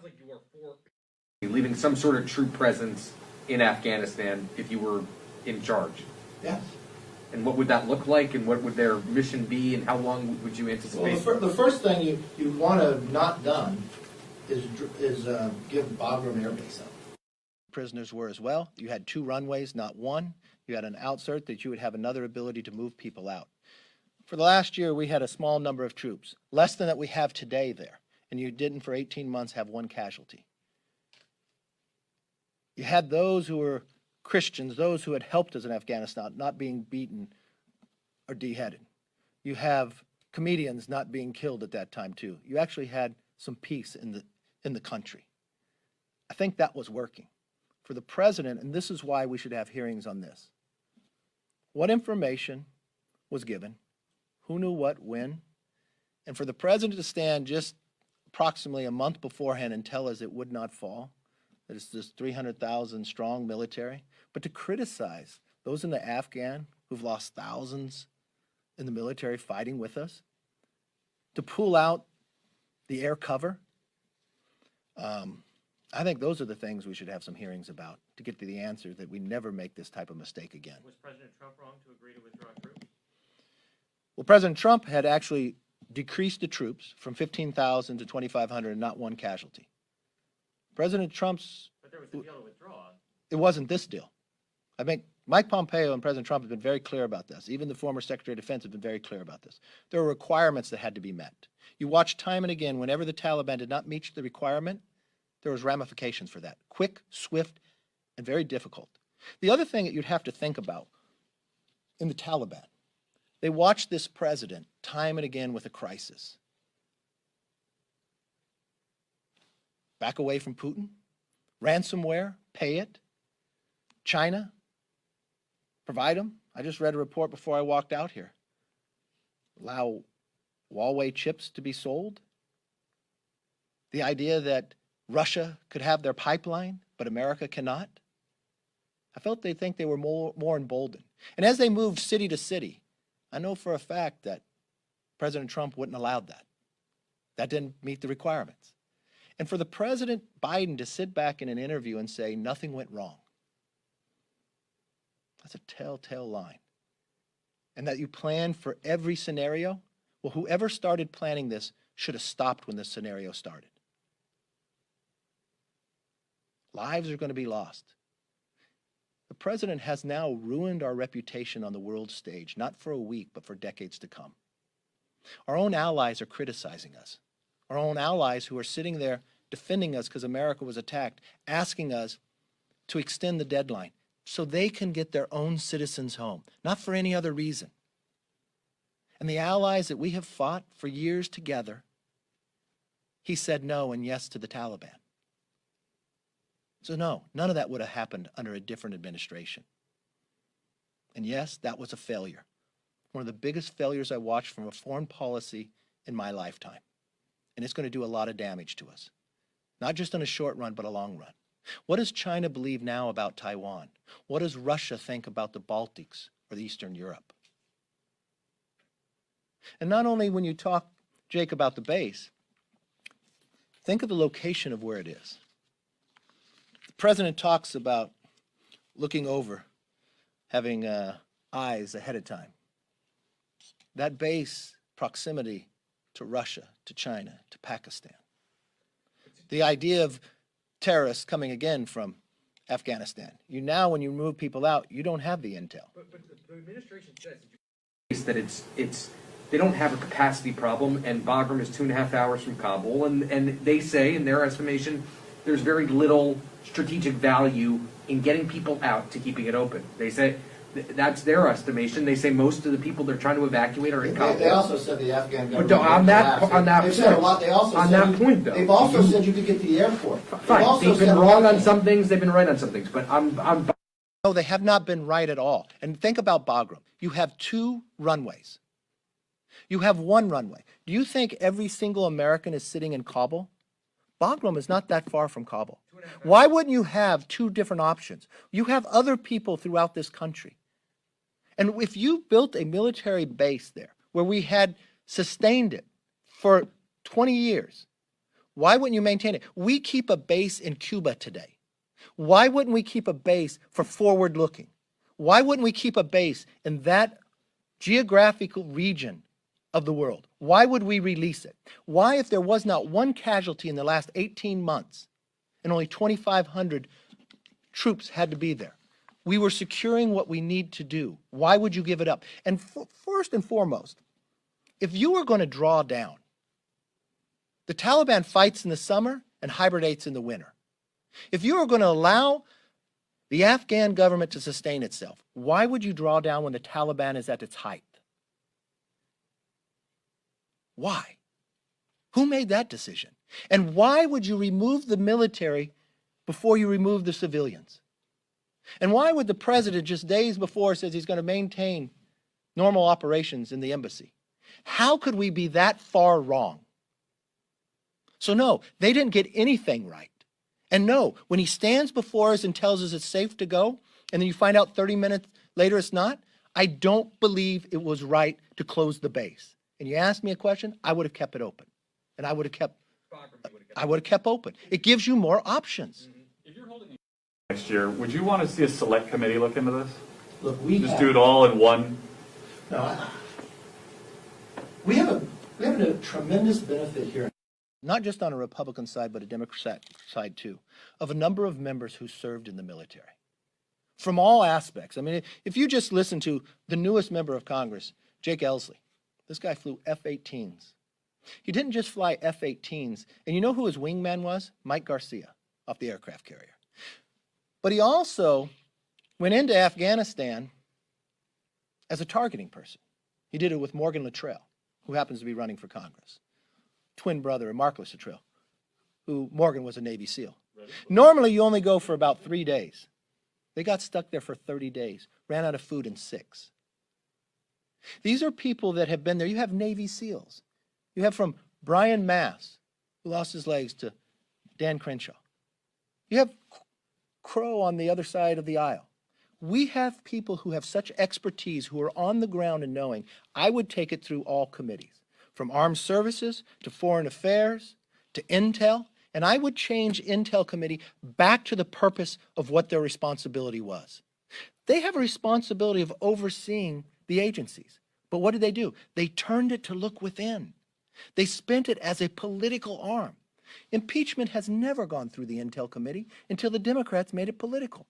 sounds like you are for leaving some sort of troop presence in Afghanistan if you were in charge. Yes. And what would that look like, and what would their mission be, and how long would you anticipate? Well, the first thing you want to not done is give Bagram Air Base up. Prisoners were as well. You had 2 runways, not 1. You had an outsert that you would have another ability to move people out. For the last year, we had a small number of troops, less than that we have today there, and you didn't for 18 months have 1 casualty. You had those who were Christians, those who had helped us in Afghanistan, not being beaten or beheaded. You have comedians not being killed at that time too. You actually had some peace in the country. I think that was working. For the president, and this is why we should have hearings on this. What information was given? Who knew what, when? And for the president to stand just approximately a month beforehand and tell us it would not fall, that it's this 300,000 strong military, but to criticize those in the Afghan who've lost thousands in the military fighting with us, to pull out the air cover, I think those are the things we should have some hearings about to get to the answer that we never make this type of mistake again. Was President Trump wrong to agree to withdraw troops? Well, President Trump had actually decreased the troops from 15,000 to 2,500 and not 1 casualty. President Trump's... But there was a deal to withdraw. It wasn't this deal. I mean, Mike Pompeo and President Trump have been very clear about this. Even the former Secretary of Defense have been very clear about this. There were requirements that had to be met. You watch time and again, whenever the Taliban did not meet the requirement, there was ramifications for that. Quick, swift, and very difficult. The other thing that you'd have to think about in the Taliban, they watched this president time and again with a crisis. Back away from Putin, ransomware, pay it, China, provide them. I just read a report before I walked out here. Allow Huawei chips to be sold. The idea that Russia could have their pipeline, but America cannot. I felt they think they were more emboldened. And as they moved city to city, I know for a fact that President Trump wouldn't allow that. That didn't meet the requirements. And for the President Biden to sit back in an interview and say nothing went wrong, that's a telltale line. And that you plan for every scenario, well, whoever started planning this should have stopped when this scenario started. Lives are going to be lost. The president has now ruined our reputation on the world stage, not for a week, but for decades to come. Our own allies are criticizing us. Our own allies who are sitting there defending us because America was attacked, asking us to extend the deadline so they can get their own citizens home, not for any other reason. And the allies that we have fought for years together, he said no and yes to the Taliban. So no, none of that would have happened under a different administration. And yes, that was a failure. One of the biggest failures I watched from a foreign policy in my lifetime. And it's going to do a lot of damage to us. Not just in a short run, but a long run. What does China believe now about Taiwan? What does Russia think about the Baltics or Eastern Europe? And not only when you talk, Jake, about the base, think of the location of where it is. The president talks about looking over, having eyes ahead of time. That base proximity to Russia, to China, to Pakistan. The idea of terrorists coming again from Afghanistan. You now, when you move people out, you don't have the intel. But the administration says that it's they don't have a capacity problem, and Bagram is 2.5 hours from Kabul, and they say, in their estimation, there's very little strategic value in getting people out to keeping it open. They say that's their estimation. They say most of the people they're trying to evacuate are in Kabul. They also said the Afghan government. But on that point, though, they've also said you could get to the airport. Fine, they've been wrong on some things. They've been right on some things. But no, they have not been right at all. And think about Bagram. You have 2 runways. You have 1 runway. Do you think every single American is sitting in Kabul? Bagram is not that far from Kabul. Why wouldn't you have 2 different options? You have other people throughout this country. And if you built a military base there, where we had sustained it for 20 years, Why wouldn't you maintain it? We keep a base in Cuba today. Why wouldn't we keep a base for forward looking? Why wouldn't we keep a base in that geographical region of the world? Why would we release it? Why, if there was not one casualty in the last 18 months and only 2,500 troops had to be there, we were securing what we need to do. Why would you give it up? And first and foremost, if you were going to draw down, the Taliban fights in the summer and hibernates in the winter. If you were going to allow the Afghan government to sustain itself, why would you draw down when the Taliban is at its height? Why? Who made that decision? And why would you remove the military before you remove the civilians? And why would the president just days before says he's going to maintain normal operations in the embassy? How could we be that far wrong? So no, they didn't get anything right. And no, when he stands before us and tells us it's safe to go, and then you find out 30 minutes later it's not, I don't believe it was right to close the base. And you ask me a question, I would have kept it open. And I would have kept open. It gives you more options. If you're holding next year, would you want to see a select committee look into this? Look, we Just do it all in one? No, we have a tremendous benefit here, not just on a Republican side, but a Democrat side too, of a number of members who served in the military from all aspects. I mean, if you just listen to the newest member of Congress, Jake Elsley, this guy flew F-18s. He didn't just fly F-18s, and you know who his wingman was? Mike Garcia off the aircraft carrier. But he also went into Afghanistan as a targeting person. He did it with Morgan Luttrell, who happens to be running for Congress. Twin brother of Mark Luttrell, who Morgan was a Navy SEAL. Normally, you only go for about 3 days. They got stuck there for 30 days, ran out of food in 6. These are people that have been there. You have Navy SEALs. You have from Brian Mass, who lost his legs, to Dan Crenshaw. You have Crow on the other side of the aisle. We have people who have such expertise, who are on the ground and knowing. I would take it through all committees, from Armed Services to Foreign Affairs to Intel, and I would change Intel Committee back to the purpose of what their responsibility was. They have a responsibility of overseeing the agencies. But what did they do? They turned it to look within. They spent it as a political arm. Impeachment has never gone through the Intel Committee until the Democrats made it political.